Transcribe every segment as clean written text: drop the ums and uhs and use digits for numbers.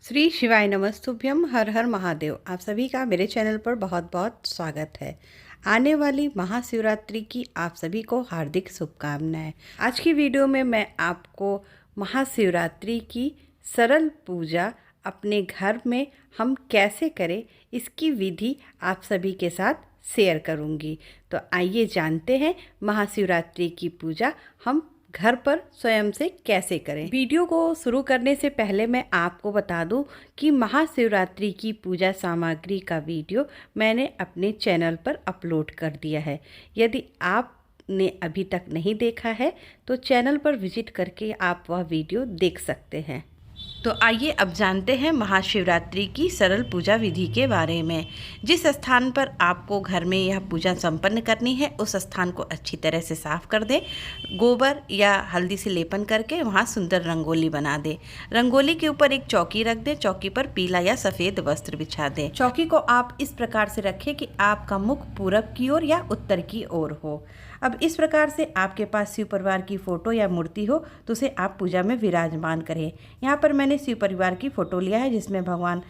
श्री शिवाय नमस्तुभ्यम। हर हर महादेव। आप सभी का मेरे चैनल पर बहुत बहुत स्वागत है। आने वाली महाशिवरात्रि की आप सभी को हार्दिक शुभकामनाएं। आज की वीडियो में मैं आपको महाशिवरात्रि की सरल पूजा अपने घर में हम कैसे करें, इसकी विधि आप सभी के साथ शेयर करूंगी। तो आइए जानते हैं महाशिवरात्रि की पूजा हम घर पर स्वयं से कैसे करें। वीडियो को शुरू करने से पहले मैं आपको बता दूं कि महाशिवरात्रि की पूजा सामग्री का वीडियो मैंने अपने चैनल पर अपलोड कर दिया है। यदि आपने अभी तक नहीं देखा है तो चैनल पर विजिट करके आप वह वीडियो देख सकते हैं। तो आइए अब जानते हैं महाशिवरात्रि की सरल पूजा विधि के बारे में। जिस स्थान पर आपको घर में यह पूजा संपन्न करनी है उस स्थान को अच्छी तरह से साफ कर दें। गोबर या हल्दी से लेपन करके वहाँ सुंदर रंगोली बना दें। रंगोली के ऊपर एक चौकी रख दें। चौकी पर पीला या सफ़ेद वस्त्र बिछा दें। चौकी को आप इस प्रकार से रखें कि आपका मुख पूरब की ओर या उत्तर की ओर हो। अब इस प्रकार से आपके पास शिव परिवार की फ़ोटो या मूर्ति हो तो उसे आप पूजा में विराजमान करें। यहाँ पर मैंने शिव परिवार की फ़ोटो लिया है जिसमें भगवान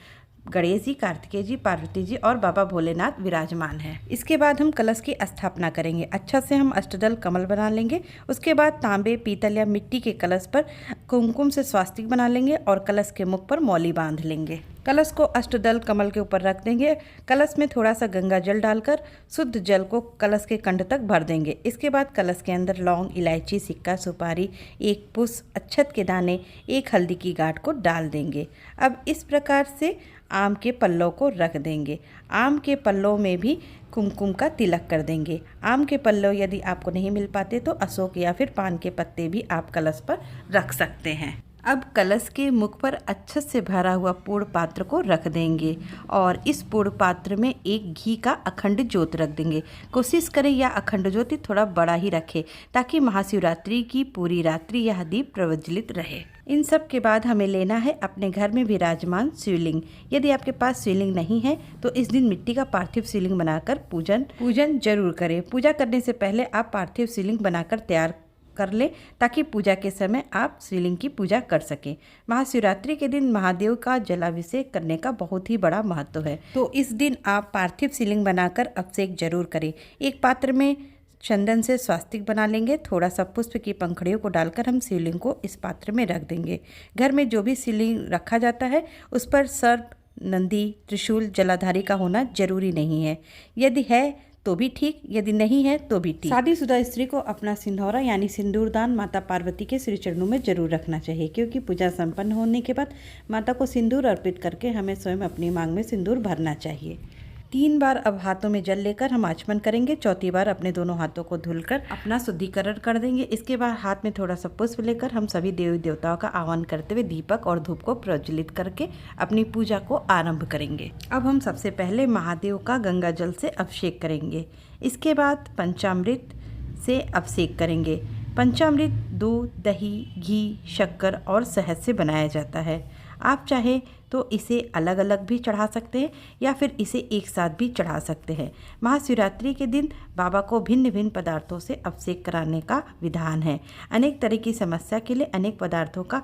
गणेश जी, कार्तिकेय जी, पार्वती जी और बाबा भोलेनाथ विराजमान हैं। इसके बाद हम कलश की स्थापना करेंगे। अच्छा से हम अष्टदल कमल बना लेंगे। उसके बाद तांबे, पीतल या मिट्टी के कलश पर कुमकुम से स्वास्तिक बना लेंगे और कलश के मुख पर मौली बांध लेंगे। कलश को अष्टदल कमल के ऊपर रख देंगे। कलश में थोड़ा सा गंगा जल डालकर शुद्ध जल को कलश के कंठ तक भर देंगे। इसके बाद कलश के अंदर लौंग, इलायची, सिक्का, सुपारी, एक पुष्प, अक्षत के दाने, एक हल्दी की गांठ को डाल देंगे। अब इस प्रकार से आम के पल्लों को रख देंगे। आम के पल्लों में भी कुमकुम का तिलक कर देंगे। आम के पल्लों यदि आपको नहीं मिल पाते तो अशोक या फिर पान के पत्ते भी आप कलश पर रख सकते हैं। अब कलश के मुख पर अच्छे से भरा हुआ पूर्ण पात्र को रख देंगे और इस पूर्ण पात्र में एक घी का अखंड ज्योत रख देंगे। कोशिश करें यह अखंड ज्योति थोड़ा बड़ा ही रखें ताकि महाशिवरात्रि की पूरी रात्रि यह दीप प्रज्वलित रहे। इन सब के बाद हमें लेना है अपने घर में विराजमान शिवलिंग। यदि आपके पास शिवलिंग नहीं है तो इस दिन मिट्टी का पार्थिव शिवलिंग बनाकर पूजन जरूर करें। पूजा करने से पहले आप पार्थिव शिवलिंग बनाकर तैयार कर लें ताकि पूजा के समय आप शिवलिंग की पूजा कर सकें। महाशिवरात्रि के दिन महादेव का जलाभिषेक करने का बहुत ही बड़ा महत्व है, तो इस दिन आप पार्थिव शिवलिंग बनाकर अभिषेक जरूर करें। एक पात्र में चंदन से स्वास्तिक बना लेंगे। थोड़ा सा पुष्प की पंखुड़ियों को डालकर हम शिवलिंग को इस पात्र में रख देंगे। घर में जो भी शिवलिंग रखा जाता है उस पर सर्प, नंदी, त्रिशूल, जलाधारी का होना जरूरी नहीं है। यदि है तो भी ठीक, यदि नहीं है तो भी ठीक। शादीशुदा स्त्री को अपना सिंदूरा यानी सिंदूरदान माता पार्वती के श्री चरणों में जरूर रखना चाहिए, क्योंकि पूजा संपन्न होने के बाद माता को सिंदूर अर्पित करके हमें स्वयं अपनी मांग में सिंदूर भरना चाहिए। 3 बार अब हाथों में जल लेकर हम आचमन करेंगे। चौथी बार अपने दोनों हाथों को धुलकर अपना शुद्धिकरण कर देंगे। इसके बाद हाथ में थोड़ा सा पुष्प लेकर हम सभी देवी देवताओं का आह्वान करते हुए दीपक और धूप को प्रज्वलित करके अपनी पूजा को आरंभ करेंगे। अब हम सबसे पहले महादेव का गंगा जल से अभिषेक करेंगे। इसके बाद पंचामृत से अभिषेक करेंगे। पंचामृत दूध, दही, घी, शक्कर और शहद से बनाया जाता है। आप चाहें तो इसे अलग अलग भी चढ़ा सकते हैं या फिर इसे एक साथ भी चढ़ा सकते हैं। महाशिवरात्रि के दिन बाबा को भिन्न भिन्न पदार्थों से अभिषेक कराने का विधान है। अनेक तरह की समस्या के लिए अनेक पदार्थों का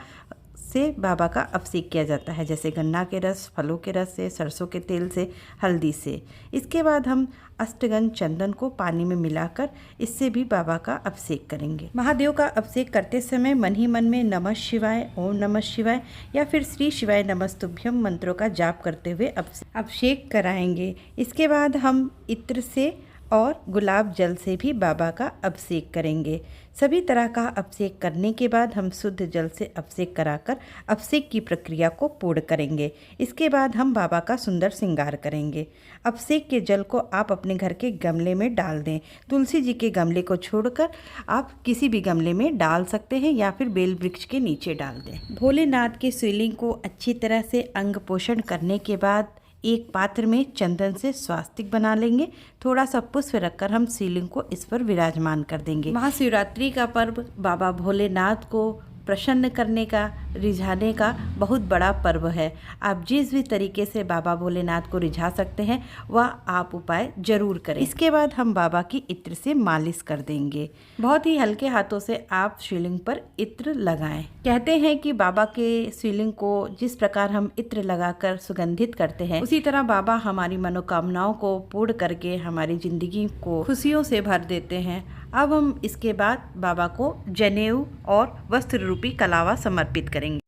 से बाबा का अभिषेक किया जाता है, जैसे गन्ना के रस, फलों के रस से, सरसों के तेल से, हल्दी से। इसके बाद हम अष्टगंध चंदन को पानी में मिलाकर इससे भी बाबा का अभिषेक करेंगे। महादेव का अभिषेक करते समय मन ही मन में नमः शिवाय, ओम नमः शिवाय या फिर श्री शिवाय नमस्तुभ्यम मंत्रों का जाप करते हुए अभिषेक कराएंगे। इसके बाद हम इत्र से और गुलाब जल से भी बाबा का अभिषेक करेंगे। सभी तरह का अभिषेक करने के बाद हम शुद्ध जल से अभिषेक कराकर अभिषेक की प्रक्रिया को पूर्ण करेंगे। इसके बाद हम बाबा का सुंदर श्रृंगार करेंगे। अभिषेक के जल को आप अपने घर के गमले में डाल दें। तुलसी जी के गमले को छोड़कर आप किसी भी गमले में डाल सकते हैं या फिर बेल वृक्ष के नीचे डाल दें। भोलेनाथ के शिवलिंग को अच्छी तरह से अंग पोषण करने के बाद एक पात्र में चंदन से स्वास्तिक बना लेंगे। थोड़ा सा पुष्प रखकर हम शिवलिंग को इस पर विराजमान कर देंगे। महाशिवरात्रि का पर्व बाबा भोलेनाथ को प्रसन्न करने का, रिझाने का बहुत बड़ा पर्व है। आप जिस भी तरीके से बाबा भोलेनाथ को रिझा सकते हैं वह आप उपाय जरूर करें। इसके बाद हम बाबा की इत्र से मालिश कर देंगे। बहुत ही हल्के हाथों से आप शिवलिंग पर इत्र लगाएं। कहते हैं कि बाबा के शिवलिंग को जिस प्रकार हम इत्र लगाकर सुगंधित करते हैं, उसी तरह बाबा हमारी मनोकामनाओं को पूर्ण करके हमारी जिंदगी को खुशियों से भर देते हैं। अब हम इसके बाद बाबा को जनेऊ और वस्त्र रूपी कलावा समर्पित करेंगे।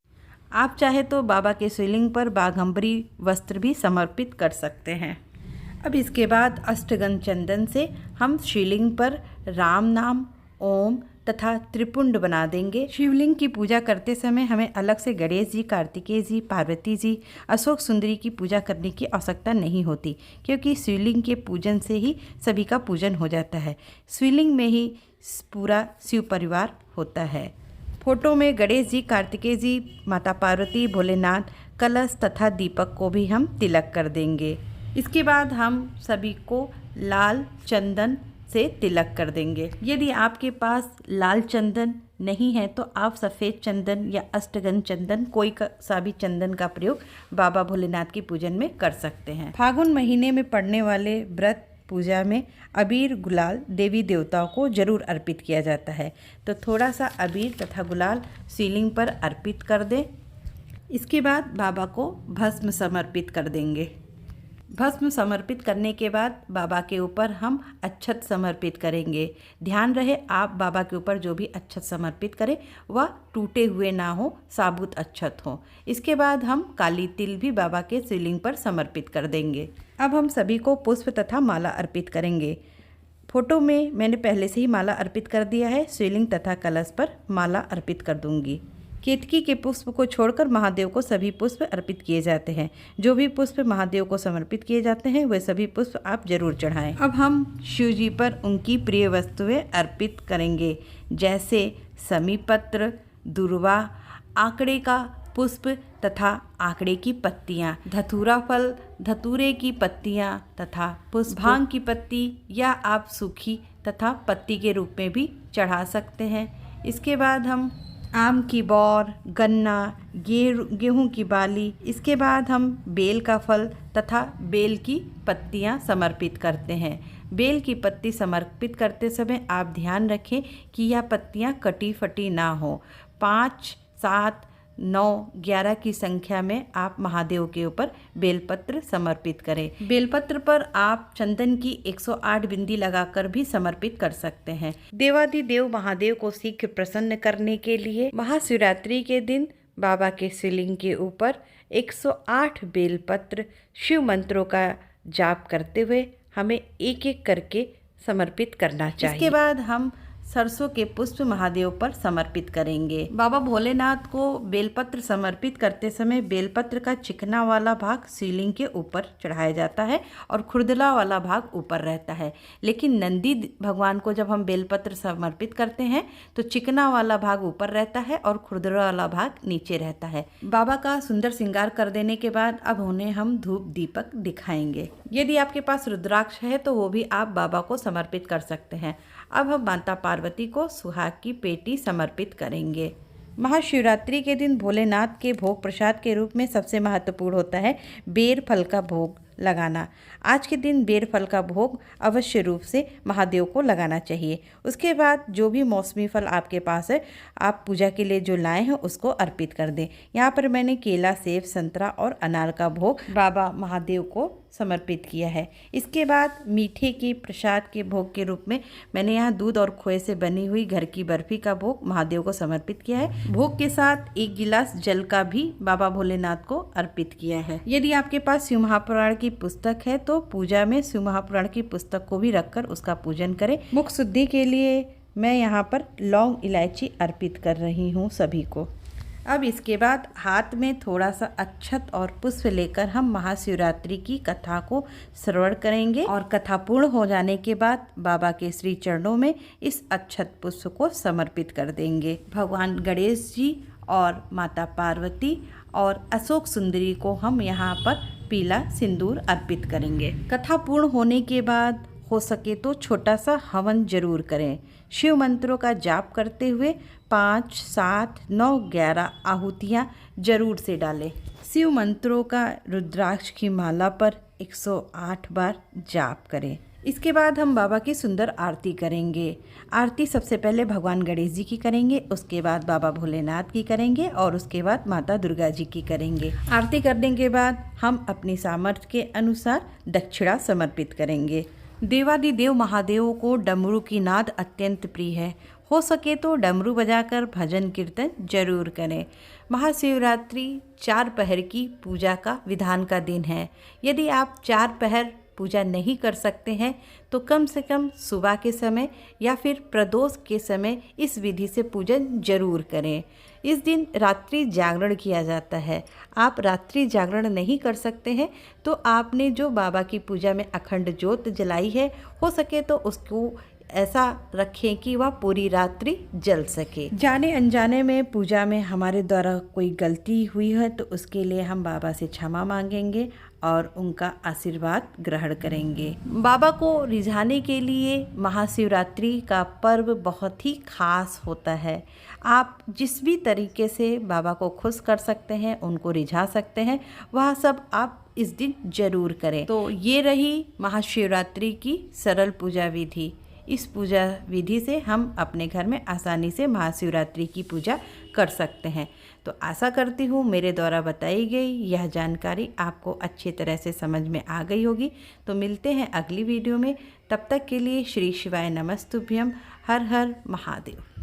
आप चाहे तो बाबा के शिवलिंग पर बाघंबरी वस्त्र भी समर्पित कर सकते हैं। अब इसके बाद अष्टगंध चंदन से हम शिवलिंग पर राम नाम, ओम तथा त्रिपुंड बना देंगे। शिवलिंग की पूजा करते समय हमें अलग से गणेश जी, कार्तिकेय जी, पार्वती जी, अशोक सुंदरी की पूजा करने की आवश्यकता नहीं होती, क्योंकि शिवलिंग के पूजन से ही सभी का पूजन हो जाता है। शिवलिंग में ही पूरा शिव परिवार होता है। फोटो में गणेश जी, कार्तिकेय जी, माता पार्वती, भोलेनाथ, कलश तथा दीपक को भी हम तिलक कर देंगे। इसके बाद हम सभी को लाल चंदन से तिलक कर देंगे। यदि आपके पास लाल चंदन नहीं है तो आप सफ़ेद चंदन या अष्टगंध चंदन, कोई सा भी चंदन का प्रयोग बाबा भोलेनाथ की पूजन में कर सकते हैं। फागुन महीने में पड़ने वाले व्रत पूजा में अबीर गुलाल देवी देवताओं को जरूर अर्पित किया जाता है, तो थोड़ा सा अबीर तथा गुलाल शिवलिंग पर अर्पित कर दें। इसके बाद बाबा को भस्म समर्पित कर देंगे। भस्म समर्पित करने के बाद बाबा के ऊपर हम अक्षत समर्पित करेंगे। ध्यान रहे आप बाबा के ऊपर जो भी अक्षत समर्पित करें वह टूटे हुए ना हो, साबुत अक्षत हो। इसके बाद हम काली तिल भी बाबा के शिवलिंग पर समर्पित कर देंगे। अब हम सभी को पुष्प तथा माला अर्पित करेंगे। फोटो में मैंने पहले से ही माला अर्पित कर दिया है। शिवलिंग तथा कलश पर माला अर्पित कर दूंगी। केतकी के पुष्प को छोड़कर महादेव को सभी पुष्प अर्पित किए जाते हैं। जो भी पुष्प महादेव को समर्पित किए जाते हैं वे सभी पुष्प आप जरूर चढ़ाएं। अब हम शिव जी पर उनकी प्रिय वस्तुएं अर्पित करेंगे, जैसे समीपत्र, दुर्वा, आंकड़े का पुष्प तथा आंकड़े की पत्तियां, धतूरा फल, धतूरे की पत्तियां तथा पुष्प, भांग की पत्ती या आप सूखी तथा पत्ती के रूप में भी चढ़ा सकते हैं। इसके बाद हम आम की बौर, गन्ना, गेहूं की बाली, इसके बाद हम बेल का फल तथा बेल की पत्तियां समर्पित करते हैं। बेल की पत्ती समर्पित करते समय आप ध्यान रखें कि यह पत्तियां कटी फटी ना हो। 5, 7, 9, 11 की संख्या में आप महादेव के ऊपर बेलपत्र समर्पित करें। बेलपत्र पर आप चंदन की 108 बिंदी लगाकर भी समर्पित कर सकते हैं। देवाधिदेव महादेव को शीघ्र प्रसन्न करने के लिए महाशिवरात्रि के दिन बाबा के शिवलिंग के ऊपर 108 बेलपत्र शिव मंत्रों का जाप करते हुए हमें एक एक करके समर्पित करना चाहिए। इसके बाद हम सरसों के पुष्प महादेव पर समर्पित करेंगे। बाबा भोलेनाथ को बेलपत्र समर्पित करते समय बेलपत्र का चिकना वाला भाग शिवलिंग के ऊपर चढ़ाया जाता है और खुरदला वाला भाग ऊपर रहता है। लेकिन नंदी भगवान को जब हम बेलपत्र समर्पित करते हैं तो चिकना वाला भाग ऊपर रहता है और खुरदला वाला भाग नीचे रहता है। बाबा का सुंदर श्रृंगार कर देने के बाद अब उन्हें हम धूप दीपक दिखाएंगे। यदि आपके पास रुद्राक्ष है तो वो भी आप बाबा को समर्पित कर सकते हैं। अब हम माता पार्वती को सुहाग की पेटी समर्पित करेंगे। महाशिवरात्रि के दिन भोलेनाथ के भोग प्रसाद के रूप में सबसे महत्वपूर्ण होता है बेर फल का भोग लगाना। आज के दिन बेर फल का भोग अवश्य रूप से महादेव को लगाना चाहिए। उसके बाद जो भी मौसमी फल आपके पास है आप पूजा के लिए जो लाए हैं उसको अर्पित कर दें। यहाँ पर मैंने केला, सेब, संतरा और अनार का भोग बाबा महादेव को समर्पित किया है। इसके बाद मीठे के प्रसाद के भोग के रूप में मैंने यहाँ दूध और खोए से बनी हुई घर की बर्फी का भोग महादेव को समर्पित किया है। भोग के साथ 1 गिलास जल का भी बाबा भोलेनाथ को अर्पित किया है। यदि आपके पास शिव महापुराण की पुस्तक है तो पूजा में शिव महापुराण की पुस्तक को भी रखकर उसका पूजन करें। मुख शुद्धि के लिए मैं यहाँ पर लौंग, इलायची अर्पित कर रही हूँ सभी को। अब इसके बाद हाथ में थोड़ा सा अक्षत और पुष्प लेकर हम महाशिवरात्रि की कथा को श्रवण करेंगे और कथा पूर्ण हो जाने के बाद बाबा के श्री चरणों में इस अक्षत पुष्प को समर्पित कर देंगे। भगवान गणेश जी और माता पार्वती और अशोक सुंदरी को हम यहाँ पर पीला सिंदूर अर्पित करेंगे। कथा पूर्ण होने के बाद हो सके तो छोटा सा हवन जरूर करें। शिव मंत्रों का जाप करते हुए 5, 7, 9, 11 आहुतियाँ जरूर से डालें। शिव मंत्रों का रुद्राक्ष की माला पर 108 बार जाप करें। इसके बाद हम बाबा की सुंदर आरती करेंगे। आरती सबसे पहले भगवान गणेश जी की करेंगे, उसके बाद बाबा भोलेनाथ की करेंगे और उसके बाद माता दुर्गा जी की करेंगे। आरती करने के बाद हम अपनी सामर्थ्य के अनुसार दक्षिणा समर्पित करेंगे। देवादिदेव महादेव को डमरू की नाद अत्यंत प्रिय है। हो सके तो डमरू बजाकर भजन कीर्तन जरूर करें। महाशिवरात्रि 4 पहर की पूजा का विधान का दिन है। यदि आप 4 पहर पूजा नहीं कर सकते हैं तो कम से कम सुबह के समय या फिर प्रदोष के समय इस विधि से पूजन जरूर करें। इस दिन रात्रि जागरण किया जाता है। आप रात्रि जागरण नहीं कर सकते हैं तो आपने जो बाबा की पूजा में अखंड ज्योत जलाई है, हो सके तो उसको ऐसा रखें कि वह पूरी रात्रि जल सके। जाने अनजाने में पूजा में हमारे द्वारा कोई गलती हुई है तो उसके लिए हम बाबा से क्षमा मांगेंगे और उनका आशीर्वाद ग्रहण करेंगे। बाबा को रिझाने के लिए महाशिवरात्रि का पर्व बहुत ही खास होता है। आप जिस भी तरीके से बाबा को खुश कर सकते हैं, उनको रिझा सकते हैं, वह सब आप इस दिन जरूर करें। तो ये रही महाशिवरात्रि की सरल पूजा विधि। इस पूजा विधि से हम अपने घर में आसानी से महाशिवरात्रि की पूजा कर सकते हैं। तो आशा करती हूँ मेरे द्वारा बताई गई यह जानकारी आपको अच्छी तरह से समझ में आ गई होगी। तो मिलते हैं अगली वीडियो में। तब तक के लिए श्री शिवाय नमस्तुभ्यम। हर हर महादेव।